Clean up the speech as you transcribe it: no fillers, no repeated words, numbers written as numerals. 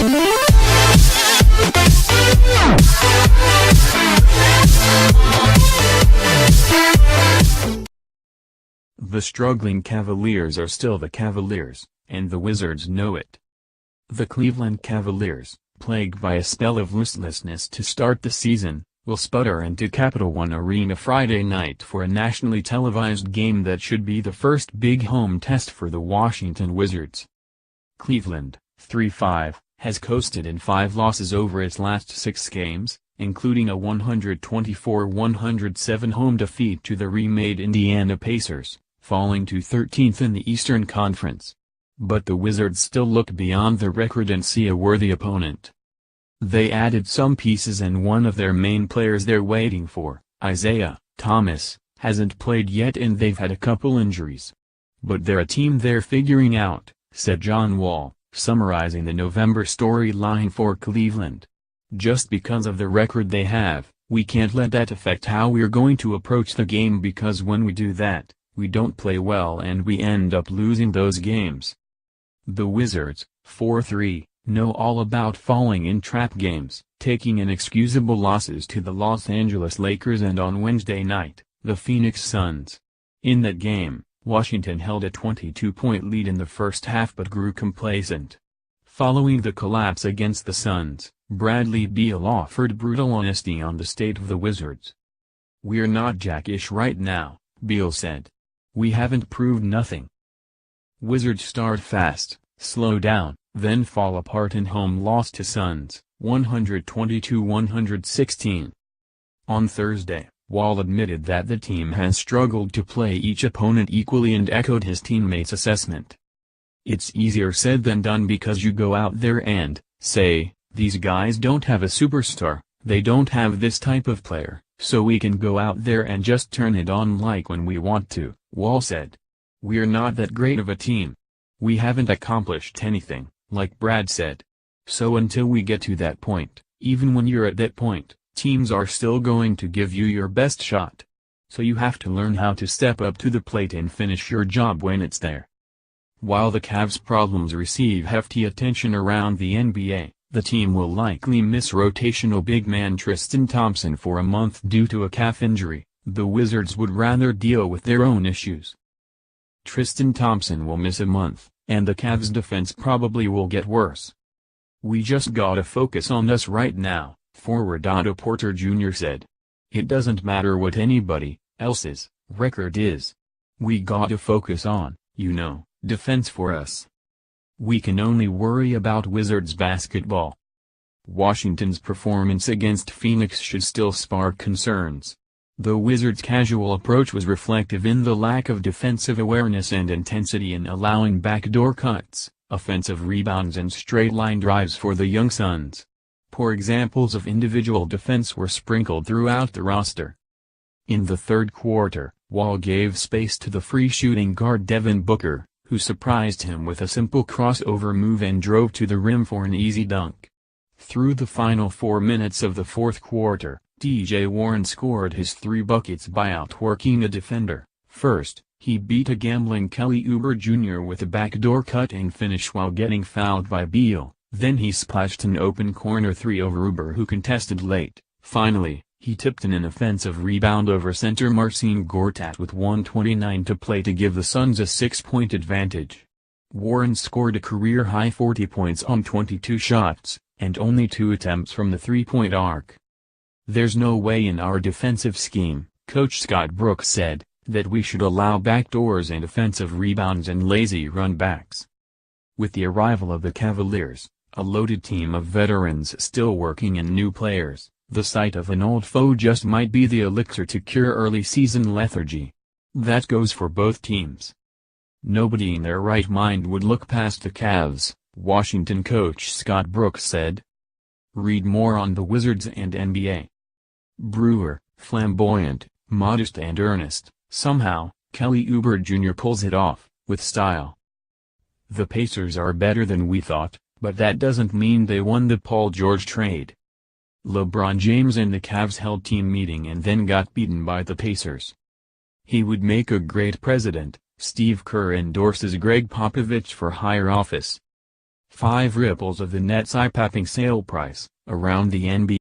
The struggling Cavaliers are still the Cavaliers, and the Wizards know it. The Cleveland Cavaliers, plagued by a spell of listlessness to start the season, will sputter into Capital One Arena Friday night for a nationally televised game that should be the first big home test for the Washington Wizards. Cleveland, 3-5, has coasted in 5 losses over its last 6 games, including a 124-107 home defeat to the remade Indiana Pacers, falling to 13th in the Eastern Conference. But the Wizards still look beyond the record and see a worthy opponent. They added some pieces, and one of their main players they're waiting for, Isaiah Thomas, hasn't played yet and they've had a couple injuries. But they're a team they're figuring out, said John Wall, summarizing the November storyline for Cleveland. Just because of the record they have, we can't let that affect how we're going to approach the game, because when we do that, we don't play well and we end up losing those games. The Wizards, 4-3, know all about falling in trap games, taking inexcusable losses to the Los Angeles Lakers and on Wednesday night, the Phoenix Suns. In that game, Washington held a 22-point lead in the first half but grew complacent. Following the collapse against the Suns, Bradley Beal offered brutal honesty on the state of the Wizards. "We're not jackish right now," Beal said. "We haven't proved nothing. Wizards start fast, slow down, then fall apart in home loss to Suns, 122-116. On Thursday, Wall admitted that the team has struggled to play each opponent equally and echoed his teammates' assessment. "It's easier said than done because you go out there and say, these guys don't have a superstar, they don't have this type of player, so we can go out there and just turn it on like when we want to," Wall said. "We're not that great of a team. We haven't accomplished anything, like Brad said. So until we get to that point, even when you're at that point, teams are still going to give you your best shot. So you have to learn how to step up to the plate and finish your job when it's there." While the Cavs' problems receive hefty attention around the NBA, the team will likely miss rotational big man Tristan Thompson for a month due to a calf injury. The Wizards would rather deal with their own issues. Tristan Thompson will miss a month, and the Cavs' defense probably will get worse. "We just gotta focus on us right now," forward Otto Porter Jr. said. "It doesn't matter what anybody else's record is. We gotta focus on, defense for us. We can only worry about Wizards basketball." Washington's performance against Phoenix should still spark concerns. The Wizards' casual approach was reflective in the lack of defensive awareness and intensity in allowing backdoor cuts, offensive rebounds and straight-line drives for the young Suns. Poor examples of individual defense were sprinkled throughout the roster. In the third quarter, Wall gave space to the free-shooting guard Devin Booker, who surprised him with a simple crossover move and drove to the rim for an easy dunk. Through the final 4 minutes of the fourth quarter, T.J. Warren scored his 3 buckets by outworking a defender. First, he beat a gambling Kelly Oubre Jr. with a backdoor cut and finish while getting fouled by Beal. Then he splashed an open corner 3 over Oubre, who contested late. Finally, he tipped in an offensive rebound over center Marcin Gortat with 1:29 to play to give the Suns a 6-point advantage. Warren scored a career-high 40 points on 22 shots, and only 2 attempts from the three-point arc. "There's no way in our defensive scheme," Coach Scott Brooks said, "that we should allow backdoors and offensive rebounds and lazy run-backs." With the arrival of the Cavaliers, a loaded team of veterans still working and new players, the sight of an old foe just might be the elixir to cure early season lethargy. That goes for both teams. "Nobody in their right mind would look past the Cavs," Washington coach Scott Brooks said. Read more on the Wizards and NBA. Brewer, flamboyant, modest and earnest, somehow, Kelly Oubre Jr. pulls it off, with style. "The Pacers are better than we thought, but that doesn't mean they won the Paul George trade." LeBron James and the Cavs held team meeting and then got beaten by the Pacers. "He would make a great president," Steve Kerr endorses Greg Popovich for higher office. 5 ripples of the Nets eye-popping sale price, around the NBA.